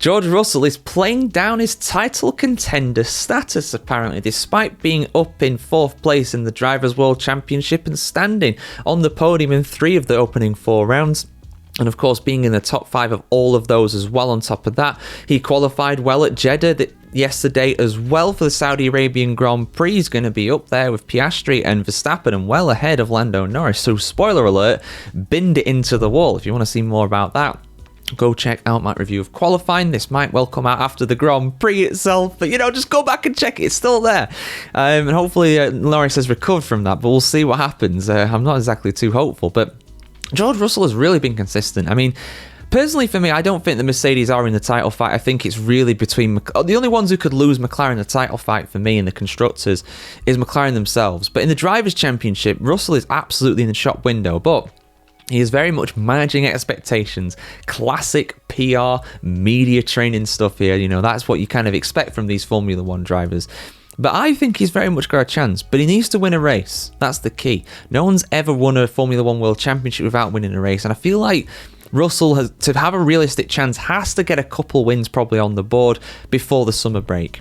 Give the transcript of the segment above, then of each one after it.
George Russell is playing down his title contender status, apparently, despite being up in 4th place in the Drivers' World Championship and standing on the podium in 3 of the opening 4 rounds. And of course, being in the top 5 of all of those as well. On top of that, he qualified well at Jeddah yesterday as well for the Saudi Arabian Grand Prix. He's going to be up there with Piastri and Verstappen and well ahead of Lando Norris. So spoiler alert, binned it into the wall. If you want to see more about that, go check out my review of qualifying. This might well come out after the Grand Prix itself, but just go back and check it. It's still there. And hopefully Norris has recovered from that, but we'll see what happens. I'm not exactly too hopeful, but George Russell has really been consistent. I mean, personally for me, I don't think the Mercedes are in the title fight. I think it's really between... The only ones who could lose McLaren the title fight for me in the constructors is McLaren themselves. But in the Drivers' Championship, Russell is absolutely in the shop window, but he is very much managing expectations. Classic PR, media training stuff here. That's what you kind of expect from these Formula 1 drivers. But I think he's very much got a chance, but he needs to win a race. That's the key. No one's ever won a Formula 1 World Championship without winning a race, and I feel like Russell, to have a realistic chance, has to get a couple wins probably on the board before the summer break.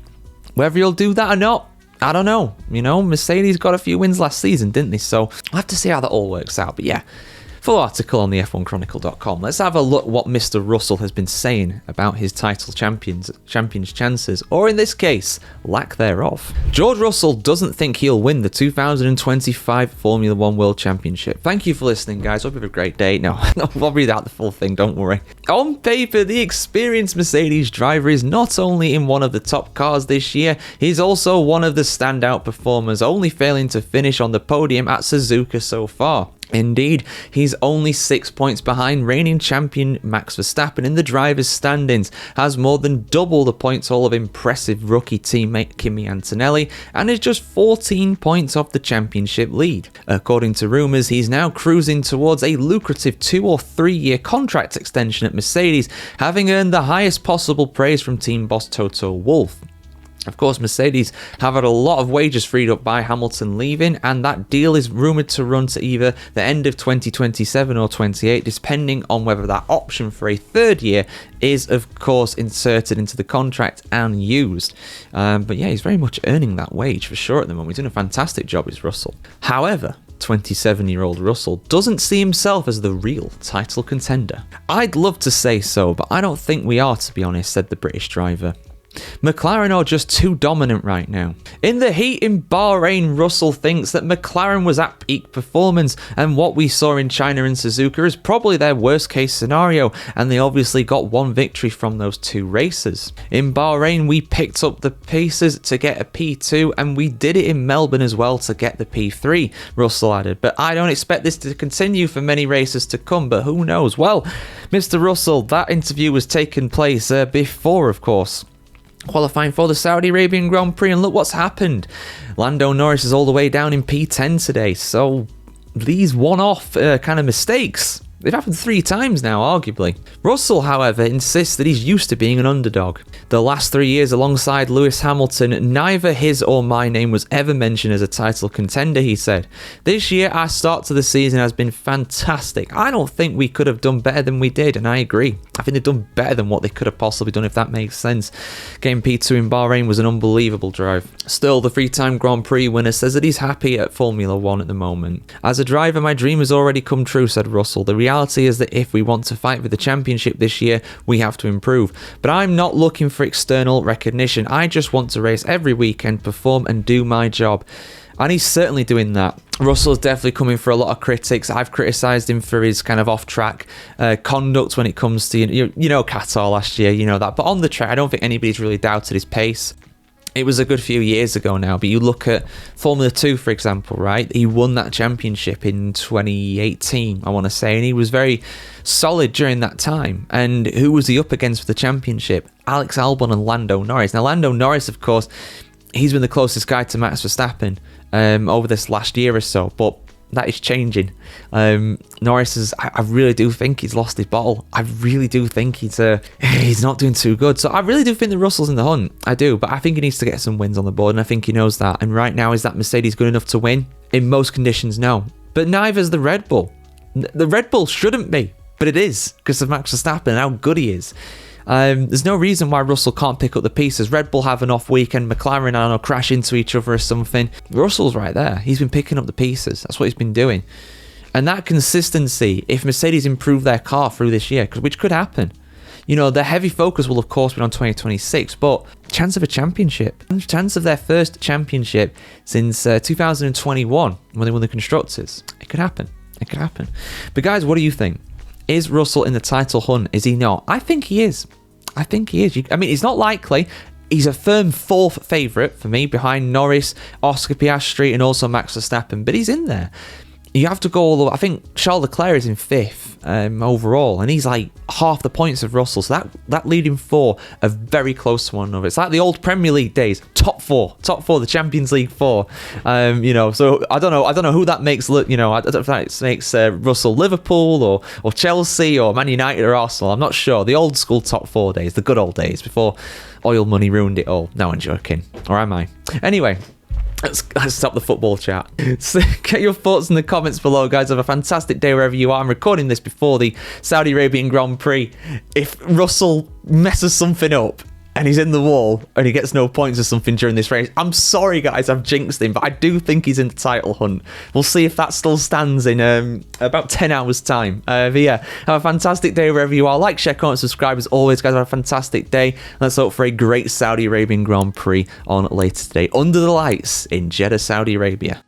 Whether he'll do that or not, I don't know. Mercedes got a few wins last season, didn't they? So I'll have to see how that all works out. But yeah, full article on the F1Chronicle.com. Let's have a look what Mr. Russell has been saying about his title champions chances, or in this case, lack thereof. George Russell doesn't think he'll win the 2025 Formula 1 World Championship. Thank you for listening, guys. Hope you have a great day. No, I'll read out the full thing, don't worry. On paper, the experienced Mercedes driver is not only in one of the top cars this year, he's also one of the standout performers, only failing to finish on the podium at Suzuka so far. Indeed, he's only 6 points behind reigning champion Max Verstappen in the drivers' standings, has more than double the points haul of impressive rookie teammate Kimi Antonelli, and is just 14 points off the championship lead. According to rumours, he's now cruising towards a lucrative 2 or 3 year contract extension at Mercedes, having earned the highest possible praise from team boss Toto Wolff. Of course, Mercedes have had a lot of wages freed up by Hamilton leaving, and that deal is rumoured to run to either the end of 2027 or 28, depending on whether that option for a 3rd year is, of course, inserted into the contract and used. But yeah, he's very much earning that wage for sure at the moment. He's doing a fantastic job, is Russell. However, 27-year-old Russell doesn't see himself as the real title contender. I'd love to say so, but I don't think we are, to be honest, said the British driver. McLaren are just too dominant right now. In the heat in Bahrain, Russell thinks that McLaren was at peak performance, and what we saw in China and Suzuka is probably their worst case scenario, and they obviously got 1 victory from those 2 races. In Bahrain, we picked up the paces to get a P2, and we did it in Melbourne as well to get the P3, Russell added. But I don't expect this to continue for many races to come, but who knows? Well, Mr. Russell, that interview was taking place before, of course, qualifying for the Saudi Arabian Grand Prix, and look what's happened. Lando Norris is all the way down in P10 today, so these one-off kind of mistakes, they've happened 3 times now, arguably. Russell, however, insists that he's used to being an underdog. The last 3 years alongside Lewis Hamilton, neither his or my name was ever mentioned as a title contender, he said. This year, our start to the season has been fantastic. I don't think we could have done better than we did, and I agree. I think they've done better than what they could have possibly done, if that makes sense. Getting P2 in Bahrain was an unbelievable drive. Still, the 3-time Grand Prix winner says that he's happy at Formula 1 at the moment. As a driver, my dream has already come true, said Russell. The reality is that if we want to fight for the championship this year, we have to improve. But I'm not looking for external recognition. I just want to race every weekend, perform and do my job. And he's certainly doing that. Russell's definitely coming for a lot of critics. I've criticised him for his kind of off-track conduct when it comes to, Qatar last year, that. But on the track, I don't think anybody's really doubted his pace. It was a good few years ago now, but you look at Formula 2, for example, right? He won that championship in 2018, I want to say, and he was very solid during that time. And who was he up against for the championship? Alex Albon and Lando Norris. Now, Lando Norris, of course, he's been the closest guy to Max Verstappen over this last year or so, but that is changing. Norris is, I really do think he's lost his bottle. I really do think he's not doing too good. So I really do think that Russell's in the hunt. I do, but I think he needs to get some wins on the board, and I think he knows that. And right now, is that Mercedes good enough to win? In most conditions, no. But neither is the Red Bull. The Red Bull shouldn't be, but it is because of Max Verstappen and how good he is. There's no reason why Russell can't pick up the pieces. Red Bull have an off weekend, McLaren, I don't know, crash into each other or something. Russell's right there. He's been picking up the pieces. That's what he's been doing. And that consistency, if Mercedes improve their car through this year, which could happen, you know, the heavy focus will of course be on 2026, but chance of a championship, chance of their first championship since 2021 when they won the Constructors. It could happen. It could happen. But guys, what do you think? Is Russell in the title hunt? Is he not? I think he is. I think he is. I mean, it's not likely. He's a firm fourth favourite for me, behind Norris, Oscar Piastri, and also Max Verstappen. But he's in there. You have to go all the way. I think Charles Leclerc is in fifth overall, and he's like half the points of Russell. So that leading four are very close to one another. It's like the old Premier League days. Top four, the Champions League four. You know, so I don't know who that makes. You know, I don't know if that makes Russell Liverpool or Chelsea or Man United or Arsenal. I'm not sure. The old school top four days, the good old days before oil money ruined it all. No, I'm joking, or am I? Anyway. Let's stop the football chat. So get your thoughts in the comments below, guys. Have a fantastic day wherever you are. I'm recording this before the Saudi Arabian Grand Prix. If Russell messes something up and he's in the wall and he gets no points or something during this race, I'm sorry, guys, I've jinxed him, but I do think he's in the title hunt. We'll see if that still stands in about 10 hours' time. But yeah, have a fantastic day wherever you are. Like, share, comment, subscribe. As always, guys, have a fantastic day. Let's hope for a great Saudi Arabian Grand Prix on later today under the lights in Jeddah, Saudi Arabia.